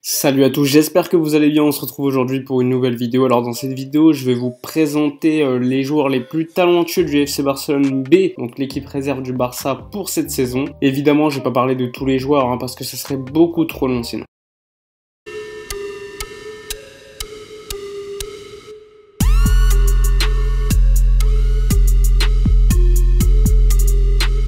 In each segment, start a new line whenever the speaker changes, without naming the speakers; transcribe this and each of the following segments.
Salut à tous, j'espère que vous allez bien, on se retrouve aujourd'hui pour une nouvelle vidéo. Alors dans cette vidéo, je vais vous présenter les joueurs les plus talentueux du FC Barcelone B, donc l'équipe réserve du Barça pour cette saison. Évidemment, je vais pas parler de tous les joueurs parce que ce serait beaucoup trop long sinon.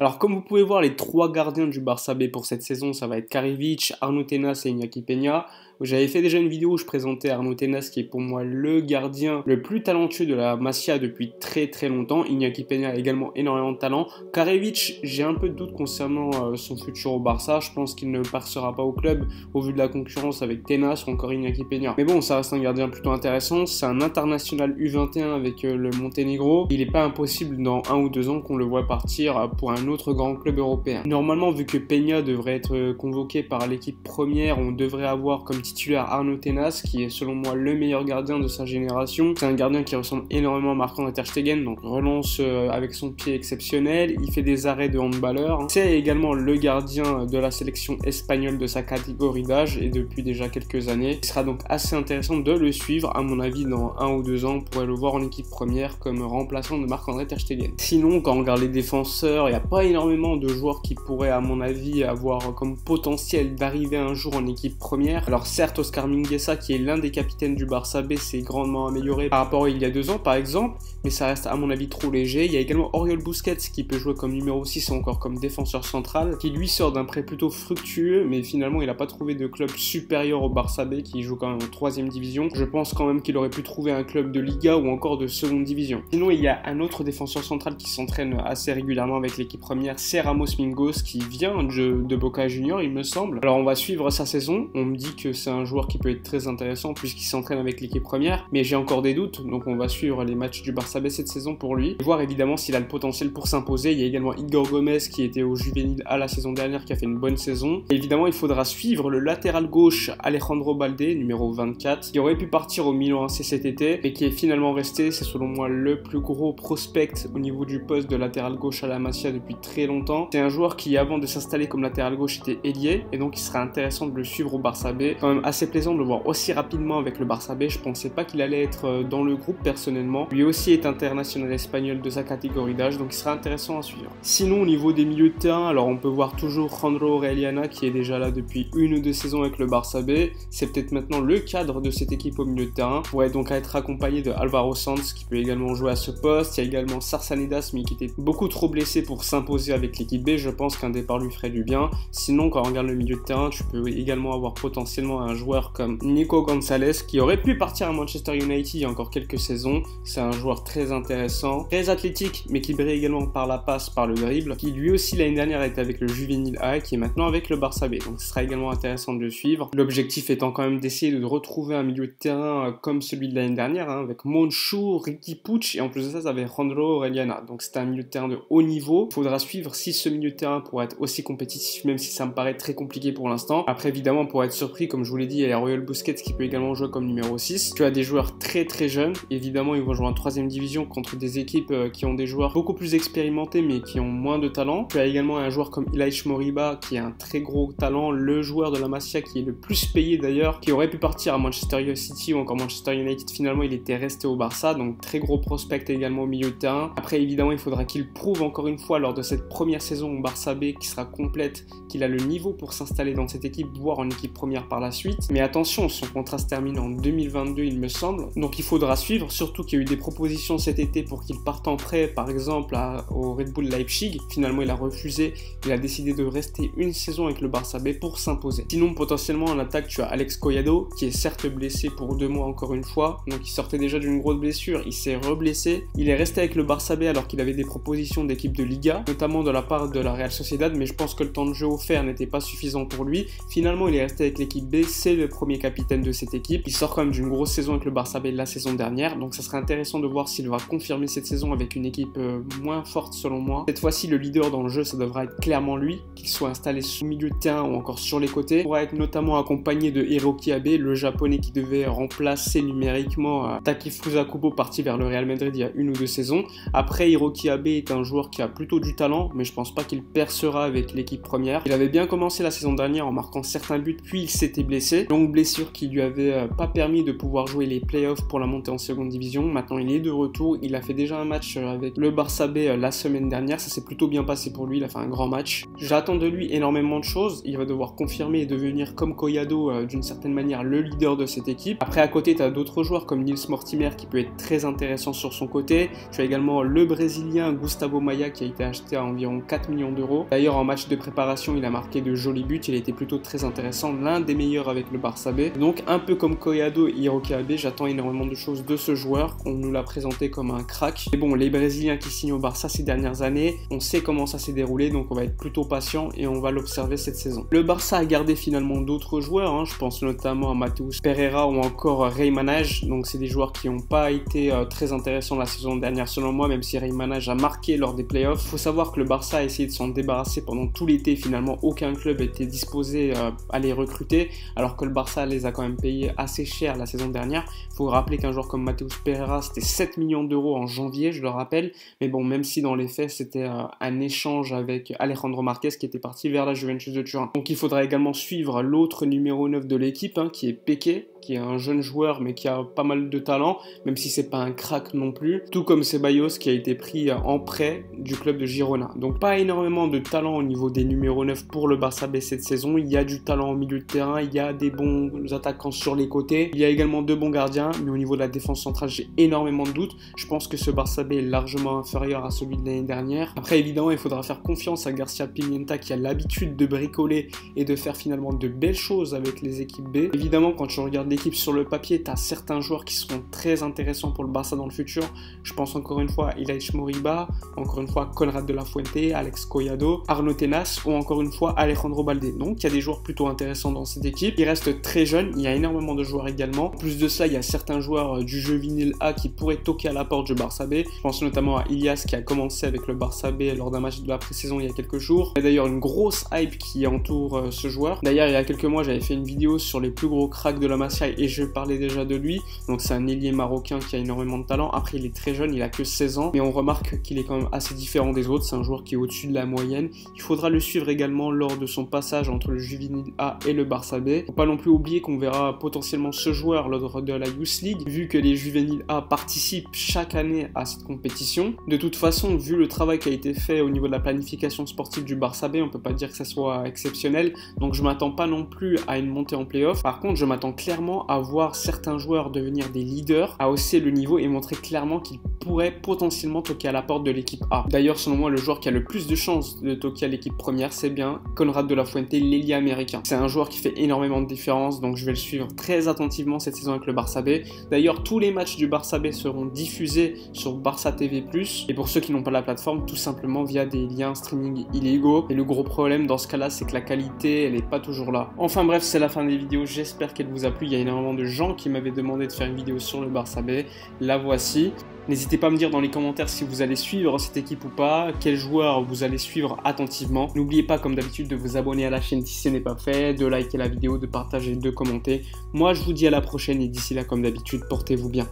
Alors comme vous pouvez voir, les trois gardiens du Barça B pour cette saison, ça va être Karivic, Arnau Tenas et Iñaki Peña. J'avais fait déjà une vidéo où je présentais Arnau Tenas qui est pour moi le gardien le plus talentueux de la Masia depuis très longtemps. Iñaki Peña a également énormément de talent. Karivic, j'ai un peu de doute concernant son futur au Barça. Je pense qu'il ne passera pas au club au vu de la concurrence avec Tenas ou encore Iñaki Peña. Mais bon, ça reste un gardien plutôt intéressant. C'est un international U21 avec le Monténégro. Il n'est pas impossible dans 1 ou 2 ans qu'on le voit partir pour un autre grand club européen. Normalement, vu que Peña devrait être convoqué par l'équipe première, on devrait avoir comme titulaire Arnau Tenas, qui est selon moi le meilleur gardien de sa génération. C'est un gardien qui ressemble énormément à Marc-André ter Stegen, donc relance avec son pied exceptionnel, il fait des arrêts de handballeur. C'est également le gardien de la sélection espagnole de sa catégorie d'âge et depuis déjà quelques années. Il sera donc assez intéressant de le suivre, à mon avis dans 1 ou 2 ans, on pourrait le voir en équipe première comme remplaçant de Marc-André ter Stegen. Sinon, quand on regarde les défenseurs, il n'y a pas énormément de joueurs qui pourraient, à mon avis, avoir comme potentiel d'arriver un jour en équipe première. Alors certes, Oscar Mingueza, qui est l'un des capitaines du Barça B, s'est grandement amélioré par rapport à il y a 2 ans par exemple, mais ça reste à mon avis trop léger. Il y a également Oriol Busquets qui peut jouer comme numéro 6 ou encore comme défenseur central, qui lui sort d'un prêt plutôt fructueux, mais finalement il n'a pas trouvé de club supérieur au Barça B qui joue quand même en 3ème division. Je pense quand même qu'il aurait pu trouver un club de Liga ou encore de 2ème division. Sinon il y a un autre défenseur central qui s'entraîne assez régulièrement avec l'équipe première, c'est Ramos Mingos qui vient de Boca Juniors il me semble. Alors on va suivre sa saison, on me dit que c'est un joueur qui peut être très intéressant puisqu'il s'entraîne avec l'équipe première, mais j'ai encore des doutes, donc on va suivre les matchs du Barça B cette saison pour lui, et voir évidemment s'il a le potentiel pour s'imposer. Il y a également Igor Gomez qui était au juvénile A la saison dernière, qui a fait une bonne saison. Et évidemment il faudra suivre le latéral gauche Alejandro Balde, numéro 24, qui aurait pu partir au Milan AC cet été, mais qui est finalement resté. C'est selon moi le plus gros prospect au niveau du poste de latéral gauche à la Masia depuis très longtemps. C'est un joueur qui avant de s'installer comme latéral gauche était ailier, et donc il sera intéressant de le suivre au Barça B. Quand même assez plaisant de le voir aussi rapidement avec le Barça B, je pensais pas qu'il allait être dans le groupe personnellement. Lui aussi est international espagnol de sa catégorie d'âge, donc il sera intéressant à suivre. Sinon au niveau des milieux de terrain, alors on peut voir toujours Jandro Orellana qui est déjà là depuis 1 ou 2 saisons avec le Barça B. C'est peut-être maintenant le cadre de cette équipe au milieu de terrain. Il pourrait donc être accompagné de Alvaro Sanz qui peut également jouer à ce poste. Il y a également Sarsanidas mais qui était beaucoup trop blessé pour s'imposer avec l'équipe B. Je pense qu'un départ lui ferait du bien. Sinon quand on regarde le milieu de terrain, tu peux également avoir potentiellement un joueur comme Nico Gonzalez qui aurait pu partir à Manchester United il y a encore quelques saisons. C'est un joueur très intéressant, très athlétique mais qui brille également par la passe, par le dribble, qui lui aussi l'année dernière était avec le juvénile A et qui est maintenant avec le Barça B, donc ce sera également intéressant de le suivre. L'objectif étant quand même d'essayer de retrouver un milieu de terrain comme celui de l'année dernière, avec Monchou, Riqui Puig et en plus de ça, ça avait Jandro Orellana, donc c'était un milieu de terrain de haut niveau. Il faudra suivre si ce milieu de terrain pourra être aussi compétitif, même si ça me paraît très compliqué pour l'instant. Après évidemment pour être surpris, comme je vous l'ai dit, il y a Oriol Busquets qui peut également jouer comme numéro 6. Tu as des joueurs très jeunes, évidemment ils vont jouer en 3ème division contre des équipes qui ont des joueurs beaucoup plus expérimentés mais qui ont moins de talent. Tu as également un joueur comme Ilaix Moriba qui a un très gros talent, le joueur de la Masia qui est le plus payé d'ailleurs, qui aurait pu partir à Manchester City ou encore Manchester United, finalement il était resté au Barça, donc très gros prospect également au milieu de terrain. Après évidemment il faudra qu'il prouve encore une fois lors de cette première saison au Barça B qui sera complète, qu'il a le niveau pour s'installer dans cette équipe, voire en équipe première par la suite. Mais attention, son contrat se termine en 2022 il me semble, donc il faudra suivre, surtout qu'il y a eu des propositions cet été pour qu'il parte en prêt par exemple au Red Bull Leipzig. Finalement il a refusé, il a décidé de rester une saison avec le Barça B pour s'imposer. Sinon potentiellement en attaque tu as Alex Collado qui est certes blessé pour 2 mois encore une fois, donc il sortait déjà d'une grosse blessure, il s'est reblessé, il est resté avec le Barça B alors qu'il avait des propositions d'équipe de Liga, notamment de la part de la Real Sociedad, mais je pense que le temps de jeu offert n'était pas suffisant pour lui. Finalement il est resté avec l'équipe B, c'est le premier capitaine de cette équipe, il sort quand même d'une grosse saison avec le Barça B la saison dernière, donc ça serait intéressant de voir s'il va confirmer cette saison avec une équipe moins forte selon moi. Cette fois-ci le leader dans le jeu ça devra être clairement lui, qu'il soit installé sous milieu de terrain ou encore sur les côtés. Il pourra être notamment accompagné de Hiroki Abe, le japonais qui devait remplacer numériquement Takefusa Kubo parti vers le Real Madrid il y a 1 ou 2 saisons. Après Hiroki Abe est un joueur qui a plutôt du talent, mais je pense pas qu'il percera avec l'équipe première. Il avait bien commencé la saison dernière en marquant certains buts, puis il s'était blessé. Longue blessure qui lui avait pas permis de pouvoir jouer les playoffs pour la montée en seconde division. Maintenant il est de retour, il a fait déjà un match avec le Barça B la semaine dernière, ça s'est plutôt bien passé pour lui, il a fait un grand match. J'attends de lui énormément de choses, il va devoir confirmer et devenir comme Collado d'une certaine manière le leader de cette équipe. Après à côté tu as d'autres joueurs comme Nils Mortimer qui peut être très intéressant sur son côté. Tu as également le Brésilien Gustavo Maia qui a été acheté à environ 4 millions d'euros. D'ailleurs en match de préparation il a marqué de jolis buts, il a été plutôt très intéressant, l'un des meilleurs avec le Barça B. Donc un peu comme Collado et Hiroki Abe, j'attends énormément de choses de ce joueur, on nous l'a présenté comme un crack. Mais bon, les Brésiliens qui signent au Barça ces dernières années, on sait comment ça s'est déroulé, donc on va être plutôt patient et on va l'observer cette saison. Le Barça a gardé finalement d'autres joueurs, je pense notamment à Mateus Pereira ou encore Rey Manage, donc c'est des joueurs qui n'ont pas été très intéressants la saison dernière selon moi, même si Rey Manage a marqué lors des playoffs. Il faut savoir que le Barça a essayé de s'en débarrasser pendant tout l'été, finalement aucun club était disposé à les recruter, alors que le Barça les a quand même payés assez cher la saison dernière. Il faut rappeler qu'un joueur comme Mateus Pereira c'était 7 millions d'euros en janvier, je le rappelle, mais bon, même si dans les faits c'était un échange avec Alejandro Marquez qui était parti vers la Juventus de Turin. Donc il faudra également suivre l'autre numéro 9 de l'équipe, qui est Piqué, qui est un jeune joueur mais qui a pas mal de talent, même si c'est pas un crack non plus, tout comme Ceballos qui a été pris en prêt du club de Girona. Donc pas énormément de talent au niveau des numéros 9 pour le Barça B cette saison, il y a du talent au milieu de terrain, il y a des bons attaquants sur les côtés, il y a également de bons gardiens, mais au niveau de la défense centrale j'ai énormément de doutes. Je pense que ce Barça B est largement inférieur à celui de l'année dernière. Après évidemment il faudra faire confiance à Garcia Pimienta qui a l'habitude de bricoler et de faire finalement de belles choses avec les équipes B. Évidemment quand tu regardes l'équipe sur le papier, tu as certains joueurs qui seront très intéressants pour le Barça dans le futur. Je pense encore une fois à Ilaix Moriba, encore une fois Conrad de la Fuente, Alex Collado, Arnaud Tenas ou encore une fois Alejandro Balde. Donc il y a des joueurs plutôt intéressants dans cette équipe. Il reste très jeune, il y a énormément de joueurs également. En plus de ça, il y a certains joueurs du jeu vinyle A qui pourraient toquer à la porte du Barça B. Je pense notamment à Ilias qui a commencé avec le Barça B lors d'un match de la pré-saison il y a quelques jours. Il y a d'ailleurs une grosse hype qui entoure ce joueur. D'ailleurs il y a quelques mois j'avais fait une vidéo sur les plus gros cracks de la Masia et je parlais déjà de lui. Donc c'est un ailier marocain qui a énormément de talent. Après il est très jeune, il a que 16 ans, mais on remarque qu'il est quand même assez différent des autres. C'est un joueur qui est au-dessus de la moyenne. Il faudra le suivre également lors de son passage entre le Juvenil A et le Barça B. Faut pas non plus oublier qu'on verra potentiellement ce joueur lors de la Youth League, vu que les Juvenil A participent chaque année à cette compétition. De toute façon, vu le travail qui a été fait au niveau de la planification sportive du Barça B, on peut pas dire que ça soit exceptionnel. Donc je m'attends pas non plus à une montée en play-off. Par contre, je m'attends clairement à voir certains joueurs devenir des leaders, à hausser le niveau et montrer clairement qu'ils pourraient potentiellement toquer à la porte de l'équipe A. D'ailleurs, selon moi, le joueur qui a le plus de chances de toquer à l'équipe première, c'est bien Conrad de la Fuente, l'ailier américain. C'est un joueur qui fait énormément de différence, donc je vais le suivre très attentivement cette saison avec le Barça B. D'ailleurs, tous les matchs du Barça B seront diffusés sur Barça TV+, et pour ceux qui n'ont pas la plateforme, tout simplement via des liens streaming illégaux. Et le gros problème dans ce cas-là, c'est que la qualité, elle n'est pas toujours là. Enfin bref, c'est la fin des vidéos, j'espère qu'elle vous a plu. Il y a énormément de gens qui m'avaient demandé de faire une vidéo sur le Barça B, la voici. N'hésitez pas à me dire dans les commentaires si vous allez suivre cette équipe ou pas, quel joueur vous allez suivre attentivement. N'oubliez pas comme d'habitude de vous abonner à la chaîne si ce n'est pas fait, de liker la vidéo, de partager, de commenter. Moi je vous dis à la prochaine et d'ici là comme d'habitude, portez-vous bien.